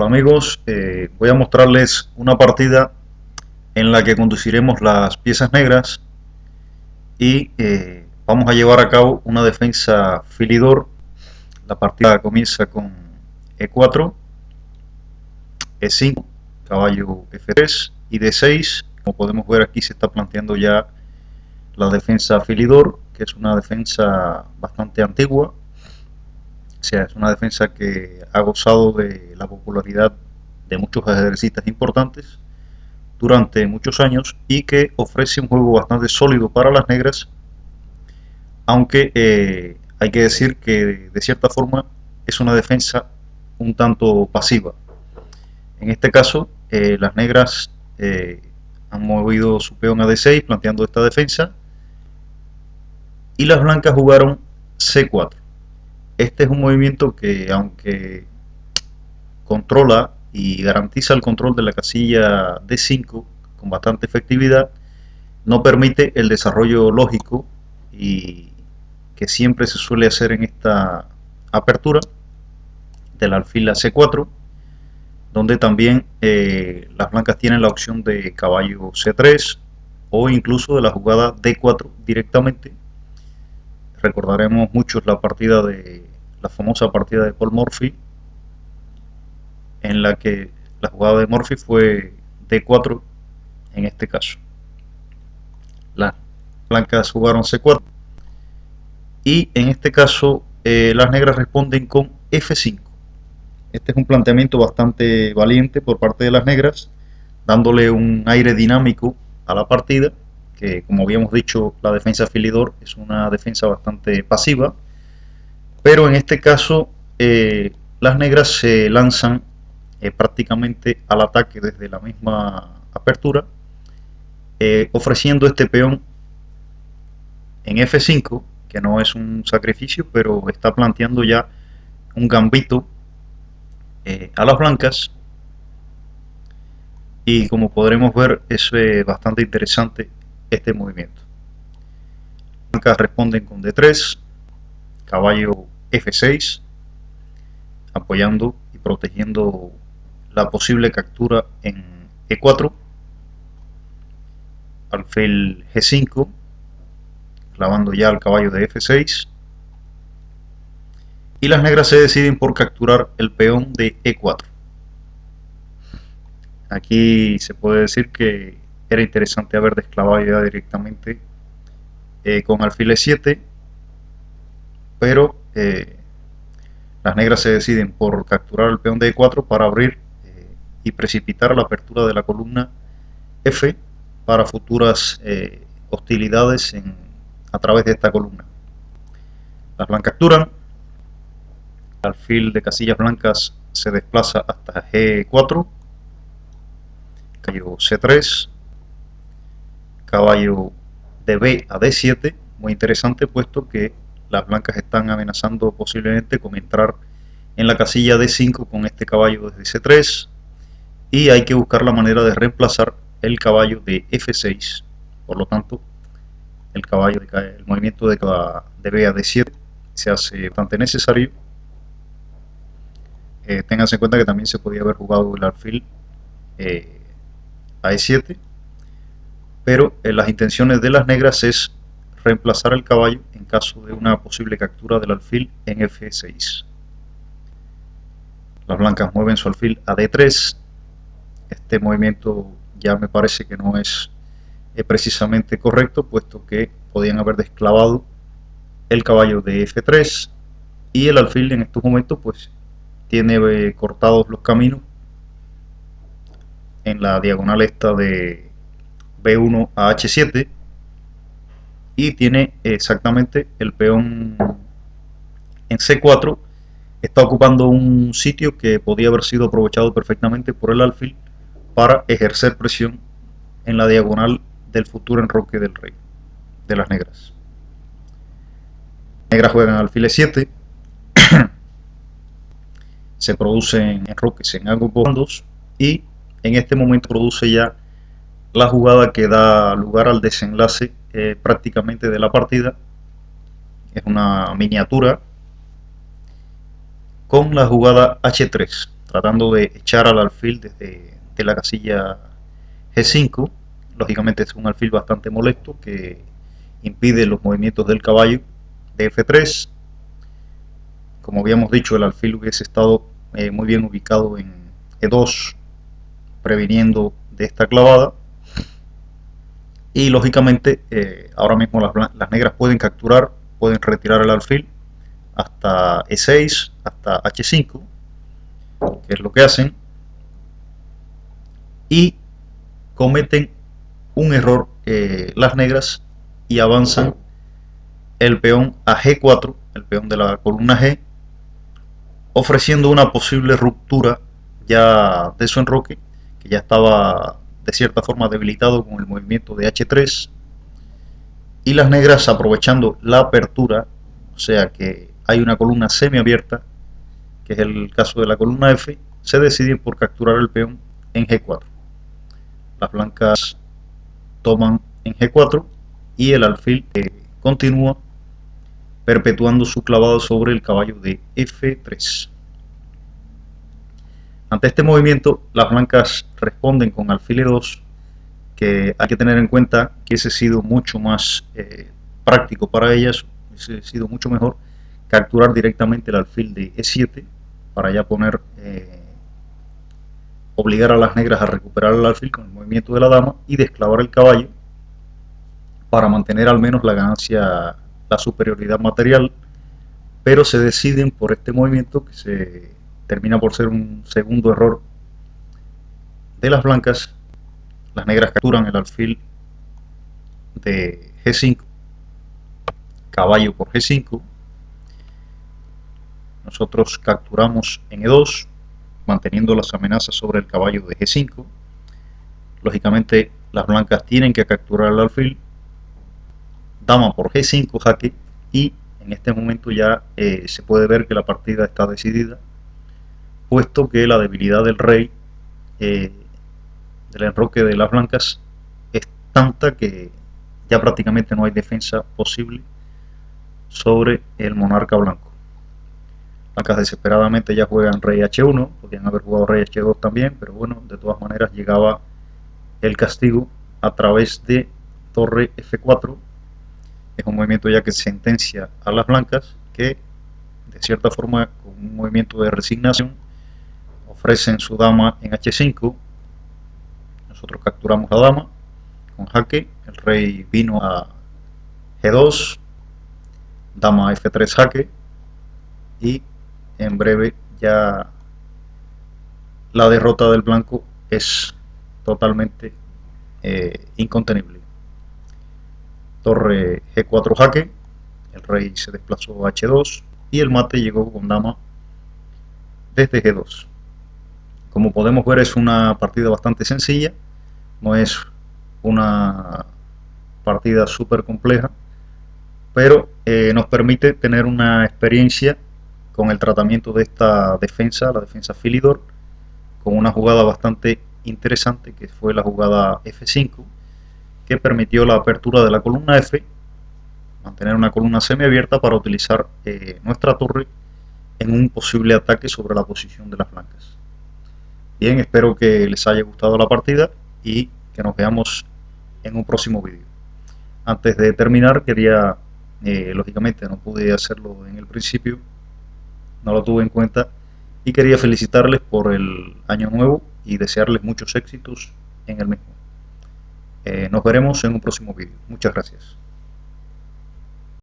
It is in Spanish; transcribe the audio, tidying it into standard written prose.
Hola amigos, voy a mostrarles una partida en la que conduciremos las piezas negras y vamos a llevar a cabo una defensa filidor. La partida comienza con E4, E5, caballo F3 y D6. Como podemos ver, aquí se está planteando ya la defensa filidor, que es una defensa bastante antigua. O sea, es una defensa que ha gozado de la popularidad de muchos ajedrecistas importantes durante muchos años y que ofrece un juego bastante sólido para las negras, aunque hay que decir que de cierta forma es una defensa un tanto pasiva. En este caso, las negras han movido su peón a D6 planteando esta defensa y las blancas jugaron C4. Este es un movimiento que, aunque controla y garantiza el control de la casilla D5 con bastante efectividad, no permite el desarrollo lógico y que siempre se suele hacer en esta apertura del alfil a C4, donde también las blancas tienen la opción de caballo C3 o incluso de la jugada D4 directamente. Recordaremos muchos la famosa partida de Paul Morphy, en la que la jugada de Morphy fue D4 en este caso. Las blancas jugaron C4 y en este caso las negras responden con F5. Este es un planteamiento bastante valiente por parte de las negras, dándole un aire dinámico a la partida, que como habíamos dicho, la defensa filidor es una defensa bastante pasiva, pero en este caso las negras se lanzan prácticamente al ataque desde la misma apertura, ofreciendo este peón en F5, que no es un sacrificio, pero está planteando ya un gambito a las blancas, y como podremos ver es bastante interesante este movimiento. Las blancas responden con D3, caballo F6, apoyando y protegiendo la posible captura en E4, alfil G5, clavando ya al caballo de F6, y las negras se deciden por capturar el peón de E4. Aquí se puede decir que era interesante haber desclavado ya directamente con alfil E7, pero las negras se deciden por capturar el peón de E4 para abrir y precipitar la apertura de la columna F para futuras hostilidades a través de esta columna. Las blancas capturan, el alfil de casillas blancas se desplaza hasta G4, caballo C3, caballo de B a D7, muy interesante puesto que las blancas están amenazando posiblemente con entrar en la casilla D5 con este caballo desde C3, y hay que buscar la manera de reemplazar el caballo de F6. Por lo tanto, el movimiento de B a D7 se hace bastante necesario. Ténganse en cuenta que también se podía haber jugado el alfil a E7, pero las intenciones de las negras es reemplazar el caballo en caso de una posible captura del alfil en F6. Las blancas mueven su alfil a D3. Este movimiento ya me parece que no es precisamente correcto, puesto que podían haber desclavado el caballo de F3 y el alfil en estos momentos pues tiene cortados los caminos en la diagonal esta de B1 a H7 y tiene exactamente el peón en C4. Está ocupando un sitio que podía haber sido aprovechado perfectamente por el alfil para ejercer presión en la diagonal del futuro enroque del rey de las negras. Las negras juegan alfil E7, se producen enroques en ambos bandos y en este momento produce ya la jugada que da lugar al desenlace prácticamente de la partida. Es una miniatura con la jugada H3. tratando de echar al alfil desde la casilla G5. Lógicamente es un alfil bastante molesto que impide los movimientos del caballo de F3. Como habíamos dicho, el alfil hubiese estado muy bien ubicado en E2, previniendo de esta clavada. Y lógicamente ahora mismo las negras pueden capturar, pueden retirar el alfil hasta E6, hasta H5, que es lo que hacen, y cometen un error las negras y avanzan el peón a G4, el peón de la columna G, ofreciendo una posible ruptura ya de su enroque, que ya estaba de cierta forma debilitado con el movimiento de H3, y las negras, aprovechando la apertura, o sea que hay una columna semiabierta, que es el caso de la columna F, se deciden por capturar el peón en G4. Las blancas toman en G4 y el alfil continúa perpetuando su clavado sobre el caballo de F3. Ante este movimiento, las blancas responden con alfil E2, que hay que tener en cuenta que ese ha sido mucho más práctico para ellas, ese ha sido mucho mejor capturar directamente el alfil de E7 para ya poner, obligar a las negras a recuperar el alfil con el movimiento de la dama y desclavar el caballo para mantener al menos la ganancia, la superioridad material, pero se deciden por este movimiento que se termina por ser un segundo error de las blancas. Las negras capturan el alfil de G5, caballo por G5, nosotros capturamos en E2, manteniendo las amenazas sobre el caballo de G5. Lógicamente las blancas tienen que capturar el alfil, dama por G5 jaque, y en este momento ya se puede ver que la partida está decidida, puesto que la debilidad del rey, del enroque de las blancas, es tanta que ya prácticamente no hay defensa posible sobre el monarca blanco. Blancas desesperadamente ya juegan rey H1, podrían haber jugado rey H2 también, pero bueno, de todas maneras llegaba el castigo a través de torre F4. Es un movimiento ya que sentencia a las blancas, que de cierta forma, con un movimiento de resignación, ofrecen su dama en H5. Nosotros capturamos la dama con jaque, el rey vino a G2, dama F3 jaque, y en breve ya la derrota del blanco es totalmente incontenible. Torre G4 jaque, el rey se desplazó a H2 y el mate llegó con dama desde G2. Como podemos ver, es una partida bastante sencilla, no es una partida súper compleja, pero nos permite tener una experiencia con el tratamiento de esta defensa, la defensa Philidor, con una jugada bastante interesante que fue la jugada F5, que permitió la apertura de la columna F, mantener una columna semiabierta para utilizar nuestra torre en un posible ataque sobre la posición de las blancas. Bien, espero que les haya gustado la partida y que nos veamos en un próximo vídeo. Antes de terminar, quería, lógicamente no pude hacerlo en el principio, no lo tuve en cuenta, y quería felicitarles por el año nuevo y desearles muchos éxitos en el mismo. Nos veremos en un próximo vídeo. Muchas gracias.